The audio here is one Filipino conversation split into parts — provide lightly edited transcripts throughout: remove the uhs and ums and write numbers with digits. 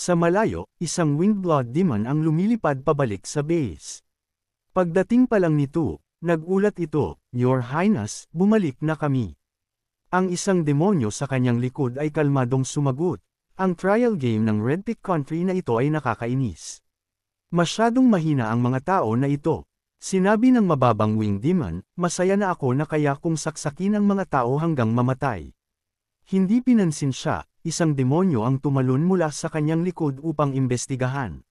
Sa malayo, isang Windblood Demon ang lumilipad pabalik sa base. Pagdating pa lang nito, nagulat ito, "Your Highness, bumalik na kami." Ang isang demonyo sa kanyang likod ay kalmadong sumagot, "Ang trial game ng Red Peak Country na ito ay nakakainis. Masyadong mahina ang mga tao na ito." Sinabi ng mababang wing demon, "Masaya na ako na kaya kung saksakin ang mga tao hanggang mamatay." Hindi pinansin siya, isang demonyo ang tumalon mula sa kanyang likod upang imbestigahan.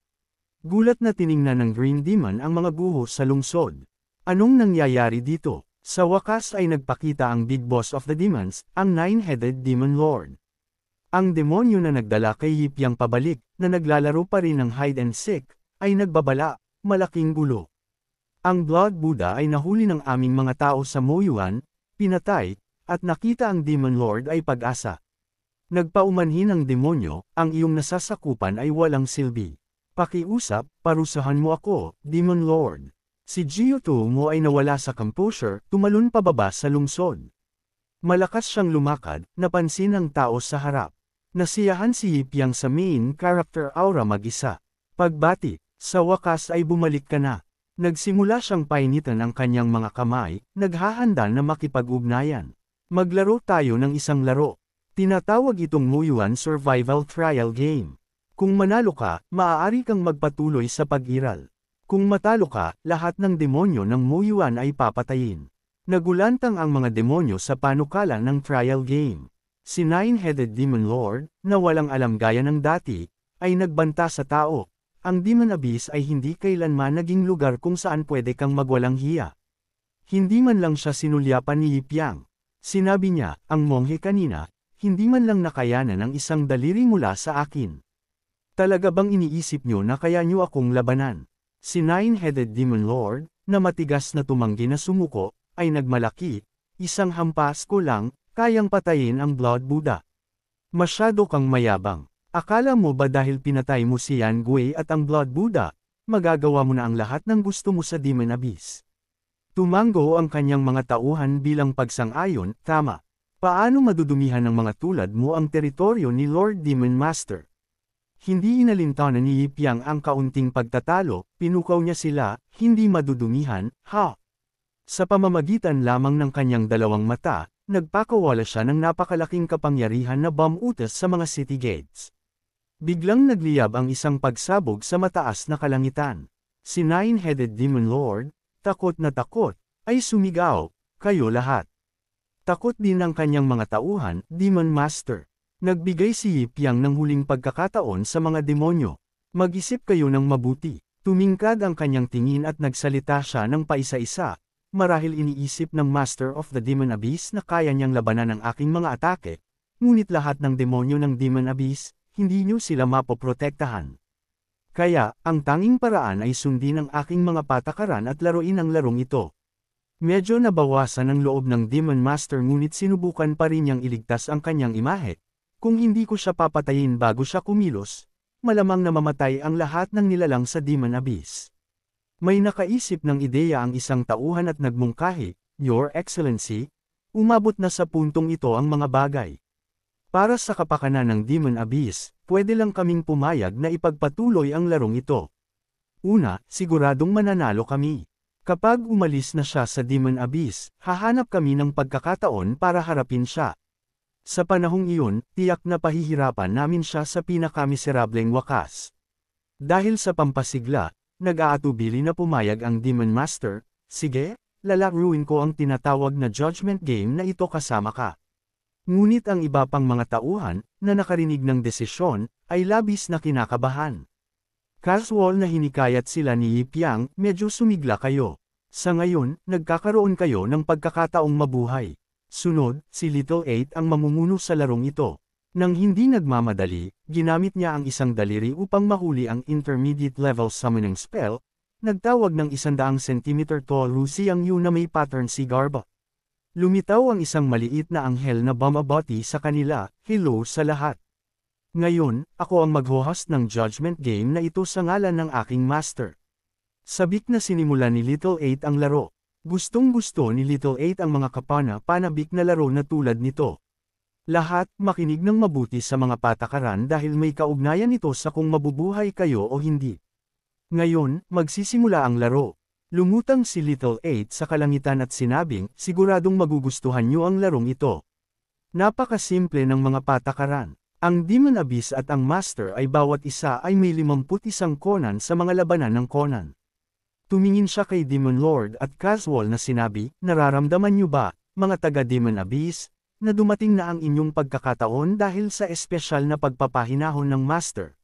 Gulat na tiningnan ng Green Demon ang mga guho sa lungsod. Anong nangyayari dito? Sa wakas ay nagpakita ang Big Boss of the Demons, ang Nine-Headed Demon Lord. Ang demonyo na nagdala kay Yipyang pabalik, na naglalaro pa rin ng hide and seek, ay nagbabala, malaking gulo. Ang Blood Buddha ay nahuli ng aming mga tao sa Moyuan, pinatay, at nakita ang Demon Lord ay pag-asa. Nagpaumanhin ang demonyo, "Ang iyong nasasakupan ay walang silbi. Pakiusap, parusahan mo ako, Demon Lord." Si Gyuto mo ay nawala sa composure, tumalon pababa sa lungsod. Malakas siyang lumakad, napansin ng tao sa harap. Nasiyahan si Yipyang sa main character aura mag-isa. Pagbati, "Sa wakas ay bumalik ka na." Nagsimula siyang painitan ang kanyang mga kamay, naghahanda na makipag-ugnayan. "Maglaro tayo ng isang laro." Tinatawag itong Muyuan Survival Trial Game. Kung manalo ka, maaari kang magpatuloy sa pag-iral. Kung matalo ka, lahat ng demonyo ng Muyuan ay papatayin. Nagulantang ang mga demonyo sa panukala ng trial game. Si Nine-Headed Demon Lord, na walang alam gaya ng dati, ay nagbanta sa tao. Ang Demon Abyss ay hindi kailanman naging lugar kung saan pwede kang magwalang hiya. Hindi man lang siya sinulyapan ni Yipyang. Sinabi niya, "Ang monghe kanina, hindi man lang nakayanan ng isang daliri mula sa akin. Talaga bang iniisip niyo na kaya niyo akong labanan?" Si Nine-Headed Demon Lord, na matigas na tumanggi na sumuko, ay nagmalaki, "Isang hampas ko lang, kayang patayin ang Blood Buddha. Masyado kang mayabang. Akala mo ba dahil pinatay mo si Yan Gui at ang Blood Buddha, magagawa mo na ang lahat ng gusto mo sa Demon Abyss?" Tumango ang kanyang mga tauhan bilang pagsang-ayon, "Tama. Paano madudumihan ng mga tulad mo ang teritoryo ni Lord Demon Master?" Hindi inalintanan ni Yipyang ang kaunting pagtatalo, pinukaw niya sila, "Hindi madudumihan, ha?" Sa pamamagitan lamang ng kanyang dalawang mata, nagpakawala siya ng napakalaking kapangyarihan na bomb-utas sa mga city gates. Biglang nagliyab ang isang pagsabog sa mataas na kalangitan. Si Nine-Headed Demon Lord, takot na takot, ay sumigaw, "Kayo lahat." Takot din ang kanyang mga tauhan, Demon Master. Nagbigay si Yipyang ng huling pagkakataon sa mga demonyo. "Mag-isip kayo ng mabuti." Tumingkad ang kanyang tingin at nagsalita siya ng paisa-isa. "Marahil iniisip ng Master of the Demon Abyss na kaya niyang labanan ang aking mga atake, ngunit lahat ng demonyo ng Demon Abyss, hindi niyo sila mapoprotektahan. Kaya, ang tanging paraan ay sundin ang aking mga patakaran at laruin ang larong ito." Medyo nabawasan ang loob ng Demon Master ngunit sinubukan pa rin niyang iligtas ang kanyang imahe. "Kung hindi ko siya papatayin bago siya kumilos, malamang na mamatay ang lahat ng nilalang sa Demon Abyss." May nakaisip ng ideya ang isang tauhan at nagmungkahi, "Your Excellency, umabot na sa puntong ito ang mga bagay. Para sa kapakanan ng Demon Abyss, pwede lang kaming pumayag na ipagpatuloy ang larong ito. Una, siguradong mananalo kami. Kapag umalis na siya sa Demon Abyss, hahanap kami ng pagkakataon para harapin siya. Sa panahong iyon, tiyak na pahihirapan namin siya sa pinakameserableng wakas." Dahil sa pampasigla, nag-aatubili na pumayag ang Demon Master, "Sige, lalaruin ko ang tinatawag na Judgment Game na ito kasama ka." Ngunit ang iba pang mga tauhan, na nakarinig ng desisyon, ay labis na kinakabahan. Casual na hinikayat sila ni Yipyang, "Medyo sumigla kayo. Sa ngayon, nagkakaroon kayo ng pagkakataong mabuhay." Sunod, si Little 8 ang mamumuno sa larong ito. Nang hindi nagmamadali, ginamit niya ang isang daliri upang mahuli ang intermediate level summoning spell, nagtawag ng 100 cm tall Rusiang Yu na may pattern si Garba. Lumitaw ang isang maliit na anghel na bumabati sa kanila, "Hello sa lahat. Ngayon, ako ang mag-host ng Judgment Game na ito sa ngalan ng aking master." Sabik na sinimula ni Little 8 ang laro. Gustong-gusto ni Little 8 ang mga kapana-panabik na laro na tulad nito. Lahat, makinig ng mabuti sa mga patakaran dahil may kaugnayan ito sa kung mabubuhay kayo o hindi. Ngayon, magsisimula ang laro. Lumutang si Little 8 sa kalangitan at sinabing, siguradong magugustuhan niyo ang larong ito. Napakasimple ng mga patakaran. Ang Demon Abyss at ang Master ay bawat isa ay may 51 konan sa mga labanan ng konan. Tumingin siya kay Demon Lord at casual na sinabi, nararamdaman niyo ba, mga taga-Demon Abyss, na dumating na ang inyong pagkakataon dahil sa espesyal na pagpapahinahon ng Master.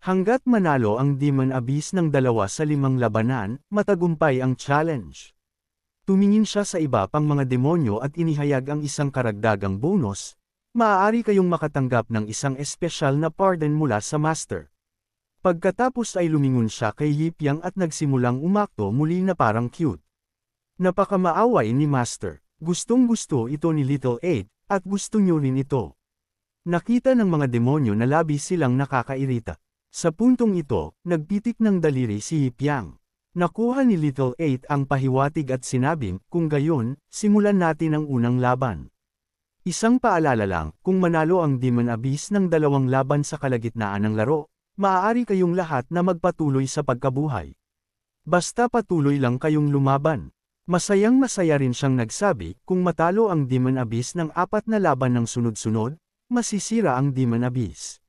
Hanggat manalo ang Demon Abyss ng 2 sa 5 labanan, matagumpay ang challenge. Tumingin siya sa iba pang mga demonyo at inihayag ang isang karagdagang bonus, maaari kayong makatanggap ng isang espesyal na pardon mula sa Master. Pagkatapos ay lumingon siya kay Yipyang at nagsimulang umakto muli na parang cute. Napakamaaway ni Master. Gustong-gusto ito ni Little 8, at gusto niyo rin ito. Nakita ng mga demonyo na labis silang nakakairita. Sa puntong ito, nagpitik ng daliri si Yipyang. Nakuha ni Little 8 ang pahiwatig at sinabing, kung gayon, simulan natin ang unang laban. Isang paalala lang, kung manalo ang Demon Abyss ng 2 laban sa kalagitnaan ng laro, maaari kayong lahat na magpatuloy sa pagkabuhay. Basta patuloy lang kayong lumaban. Masayang-masaya rin siyang nagsabi, kung matalo ang Demon Abyss ng 4 na laban ng sunod-sunod, masisira ang Demon Abyss.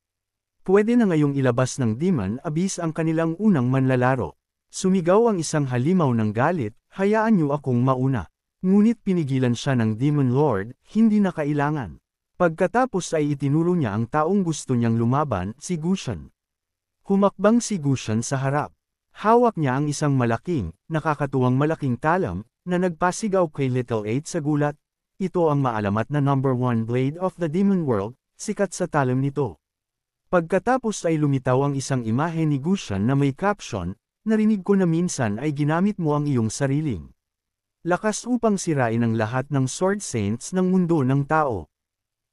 Pwede na ngayong ilabas ng Demon Abyss ang kanilang unang manlalaro. Sumigaw ang isang halimaw ng galit, hayaan niyo akong mauna. Ngunit pinigilan siya ng Demon Lord, hindi na kailangan. Pagkatapos ay itinuro niya ang taong gusto niyang lumaban, si Gusion. Humakbang si Gusion sa harap. Hawak niya ang isang malaking, nakakatuwang malaking talam, na nagpasigaw kay Little 8 sa gulat. Ito ang maalamat na number 1 blade of the Demon World, sikat sa talam nito. Pagkatapos ay lumitaw ang isang imahe ni Gusion na may caption, narinig ko na minsan ay ginamit mo ang iyong sariling lakas upang sirain ang lahat ng Sword Saints ng mundo ng tao.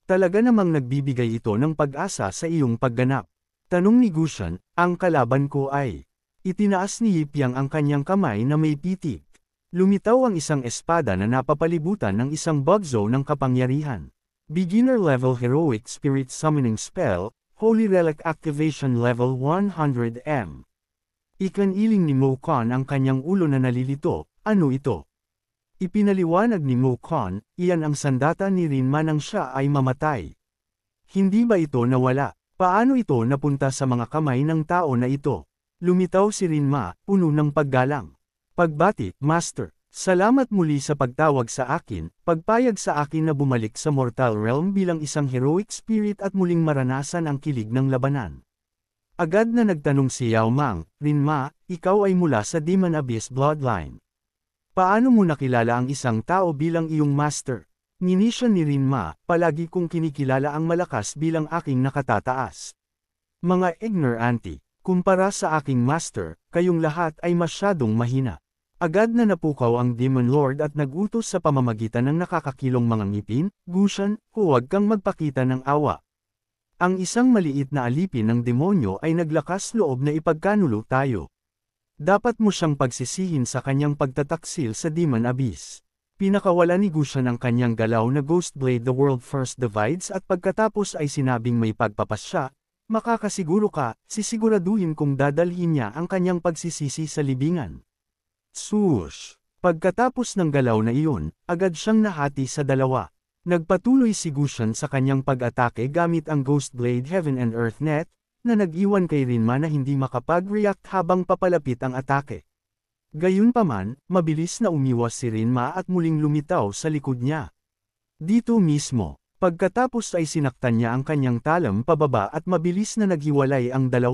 Talaga namang nagbibigay ito ng pag-asa sa iyong pagganap. Tanong ni Gusion, ang kalaban ko ay... Itinaas ni Yipyang ang kanyang kamay na may pitik. Lumitaw ang isang espada na napapalibutan ng isang bugzo ng kapangyarihan. Beginner level Heroic Spirit Summoning Spell, Holy Relic Activation Level 100M. Ikaniling ni Mokon ang kanyang ulo na nalilito, ano ito? Ipinaliwanag ni Mokon, iyan ang sandata ni Rinma nang siya ay mamatay. Hindi ba ito nawala? Paano ito napunta sa mga kamay ng tao na ito? Lumitaw si Rinma, puno ng paggalang. Pagbati, Master, salamat muli sa pagtawag sa akin, pagpayag sa akin na bumalik sa mortal realm bilang isang heroic spirit at muling maranasan ang kilig ng labanan. Agad na nagtanong si Yao Mang, Rinma, ikaw ay mula sa Demon Abyss bloodline. Paano mo nakilala ang isang tao bilang iyong master? Ngini siya ni Rinma, palagi kong kinikilala ang malakas bilang aking nakatataas. Mga ignorante. Kumpara sa aking master, kayong lahat ay masyadong mahina. Agad na napukaw ang Demon Lord at nagutos sa pamamagitan ng nakakakilong mga ngipin, Gusion, huwag kang magpakita ng awa. Ang isang maliit na alipin ng demonyo ay naglakas loob na ipagkanulo tayo. Dapat mo siyang pagsisihin sa kanyang pagtataksil sa Demon Abyss. Pinakawala ni Gusion ang kanyang galaw na Ghost Blade The World First Divides at pagkatapos ay sinabing may pagpapasya. Makakasiguro ka, sisiguraduhin kong dadalhin niya ang kanyang pagsisisi sa libingan. Swoosh! Pagkatapos ng galaw na iyon, agad siyang nahati sa 2. Nagpatuloy si Gusion sa kanyang pag-atake gamit ang Ghost Blade Heaven and Earth Net, na nag-iwan kay Rinma na hindi makapag-react habang papalapit ang atake. Gayunpaman, mabilis na umiwas si Rinma at muling lumitaw sa likod niya. Dito mismo. Pagkatapos ay sinaktan niya ang kanyang talam pababa at mabilis na naghiwalay ang 2.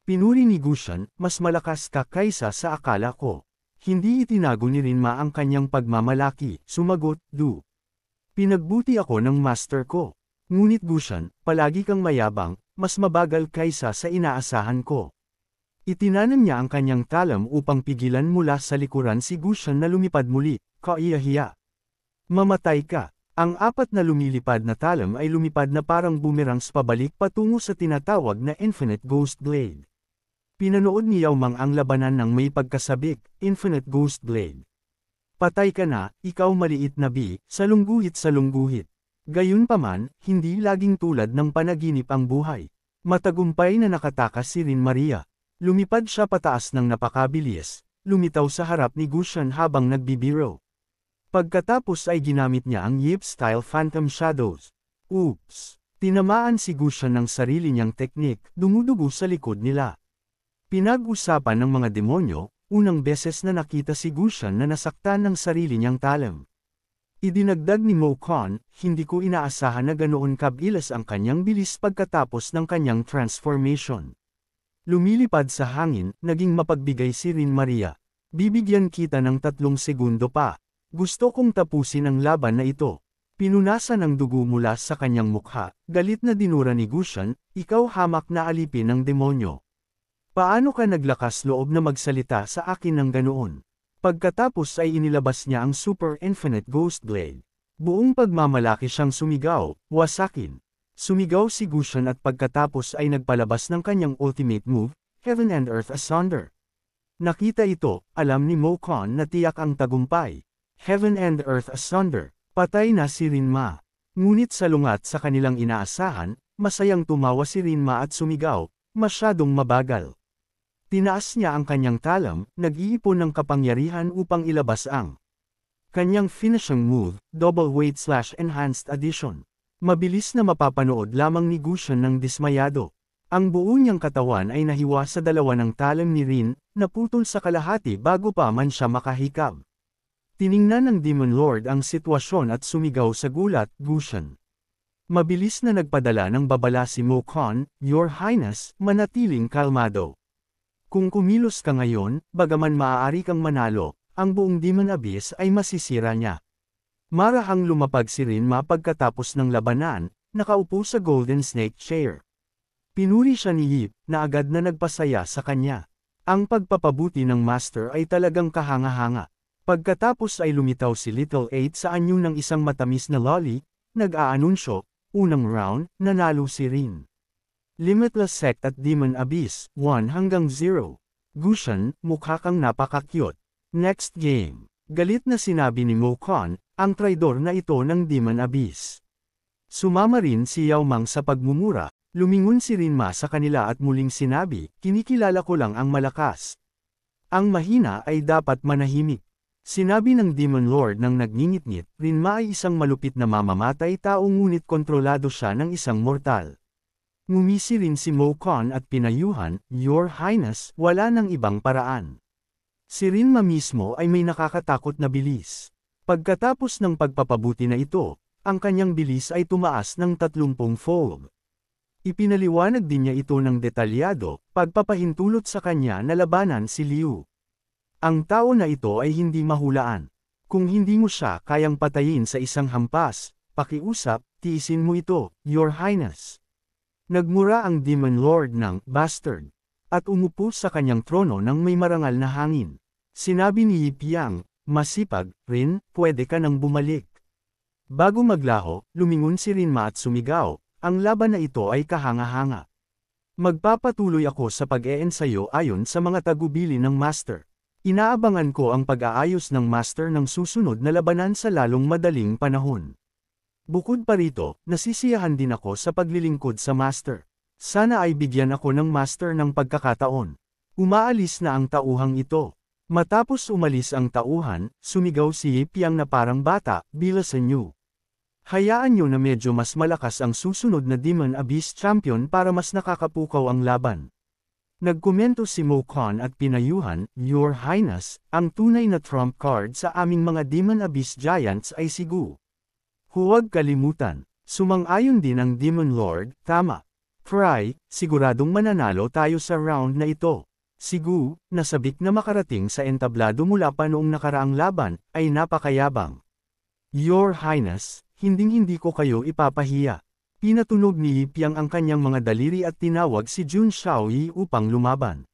Pinuri ni Gusion, mas malakas ka kaysa sa akala ko. Hindi itinago ni Rinma ang kanyang pagmamalaki, sumagot, Du. Pinagbuti ako ng master ko. Ngunit Gusion, palagi kang mayabang, mas mabagal kaysa sa inaasahan ko. Itinanam niya ang kanyang talam upang pigilan mula sa likuran si Gusion na lumipad muli, kaiyahiya. Mamatay ka. Ang 4 na lumilipad na talam ay lumipad na parang boomerangs pabalik patungo sa tinatawag na Infinite Ghost Blade. Pinanood ni Yao Mang ang labanan ng may pagkasabik, Infinite Ghost Blade. Patay ka na, ikaw maliit na bi, salungguhit. Gayunpaman, hindi laging tulad ng panaginip ang buhay. Matagumpay na nakatakas si Rin Maria. Lumipad siya pataas ng napakabilis, lumitaw sa harap ni Gusion habang nagbibiro. Pagkatapos ay ginamit niya ang Yip-style Phantom Shadows. Oops! Tinamaan si Gusion ng sarili niyang teknik, dumudugo sa likod nila. Pinag-usapan ng mga demonyo, unang beses na nakita si Gusion na nasaktan ng sarili niyang talem. Idinagdag ni Mo Con, hindi ko inaasahan na ganoon kabilis ang kanyang bilis pagkatapos ng kanyang transformation. Lumilipad sa hangin, naging mapagbigay si Rin Maria. Bibigyan kita ng 3 segundo pa. Gusto kong tapusin ang laban na ito. Pinunasan ang dugo mula sa kanyang mukha, galit na dinura ni Gusion, ikaw hamak na alipin ng demonyo. Paano ka naglakas loob na magsalita sa akin ng ganoon? Pagkatapos ay inilabas niya ang Super Infinite Ghost Blade. Buong pagmamalaki siyang sumigaw, wasakin. Sumigaw si Gusion at pagkatapos ay nagpalabas ng kanyang ultimate move, Heaven and Earth Asunder. Nakita ito, alam ni Mo Con na tiyak ang tagumpay. Heaven and Earth Asunder, patay na si Rinma. Ngunit salungat sa kanilang inaasahan, masayang tumawa si Rinma at sumigaw, masyadong mabagal. Tinaas niya ang kanyang talam, nag-iipon ng kapangyarihan upang ilabas ang kanyang finishing move, Double Weight/Enhanced Addition. Mabilis na mapapanood lamang ni Gusion ng dismayado. Ang buo niyang katawan ay nahiwa sa dalawa ng talam ni Rin, naputol sa kalahati bago pa man siya makahikab. Tiningnan ng Demon Lord ang sitwasyon at sumigaw sa gulat, Gusion. Mabilis na nagpadala ng babala si Mo Con, Your Highness, manatiling kalmado. Kung kumilos ka ngayon, bagaman maaari kang manalo, ang buong Demon Abyss ay masisira niya. Marahang lumapag si Rinma pagkatapos ng labanan, nakaupo sa Golden Snake Chair. Pinuri siya ni Yip, na agad na nagpasaya sa kanya. Ang pagpapabuti ng Master ay talagang kahanga-hanga. Pagkatapos ay lumitaw si Little 8 sa anyo ng isang matamis na lolly, nag-aanunsyo, unang round, nanalo si Rin. Limitless Sect at Demon Abyss, 1-0. Gusion, mukha kang napaka-cute. Next game. Galit na sinabi ni Mo Con, ang traidor na ito ng Demon Abyss. Sumama rin si Yao Mang sa pagmumura, lumingon si Rinma sa kanila at muling sinabi, kinikilala ko lang ang malakas. Ang mahina ay dapat manahimik. Sinabi ng Demon Lord nang nagngingit-ngit, Rinma ay isang malupit na mamamatay tao ngunit kontrolado siya ng isang mortal. Ngumisi rin si Mo Con at pinayuhan, Your Highness, wala nang ibang paraan. Si Rinma mismo ay may nakakatakot na bilis. Pagkatapos ng pagpapabuti na ito, ang kanyang bilis ay tumaas ng 30-fold. Ipinaliwanag din niya ito ng detalyado, pagpapahintulot sa kanya na labanan si Liu. Ang tao na ito ay hindi mahulaan. Kung hindi mo siya kayang patayin sa isang hampas, pakiusap, tiisin mo ito, Your Highness. Nagmura ang Demon Lord ng bastard at umupo sa kanyang trono ng may marangal na hangin. Sinabi ni Yip Yang, masipag, Rin, pwede ka nang bumalik. Bago maglaho, lumingon si Rinma at sumigaw, ang laban na ito ay kahanga-hanga. Magpapatuloy ako sa pag-eensayo ayon sa mga tagubili ng Master. Inaabangan ko ang pag-aayos ng Master ng susunod na labanan sa lalong madaling panahon. Bukod pa rito, nasisiyahan din ako sa paglilingkod sa Master. Sana ay bigyan ako ng Master ng pagkakataon. Umaalis na ang tauhang ito. Matapos umalis ang tauhan, sumigaw si Yip Yang na parang bata, bilisan niyo. Hayaan niyo na medyo mas malakas ang susunod na Demon Abyss Champion para mas nakakapukaw ang laban. Nagkomento si Mo Con at pinayuhan, Your Highness, ang tunay na trump card sa aming mga Demon Abyss Giants ay si Gu. Huwag kalimutan, sumang-ayon din ang Demon Lord, tama. Fry, siguradong mananalo tayo sa round na ito. Si Gu, nasabik na makarating sa entablado mula pa noong nakaraang laban, ay napakayabang. Your Highness, hinding-hindi ko kayo ipapahiya. Pinatunog ni Yip Yang ang kanyang mga daliri at tinawag si Jun Shaoyi upang lumaban.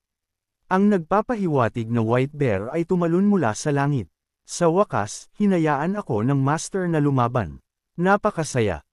Ang nagpapahiwatig na White Bear ay tumalon mula sa langit. Sa wakas, hinayaan ako ng Master na lumaban. Napakasaya.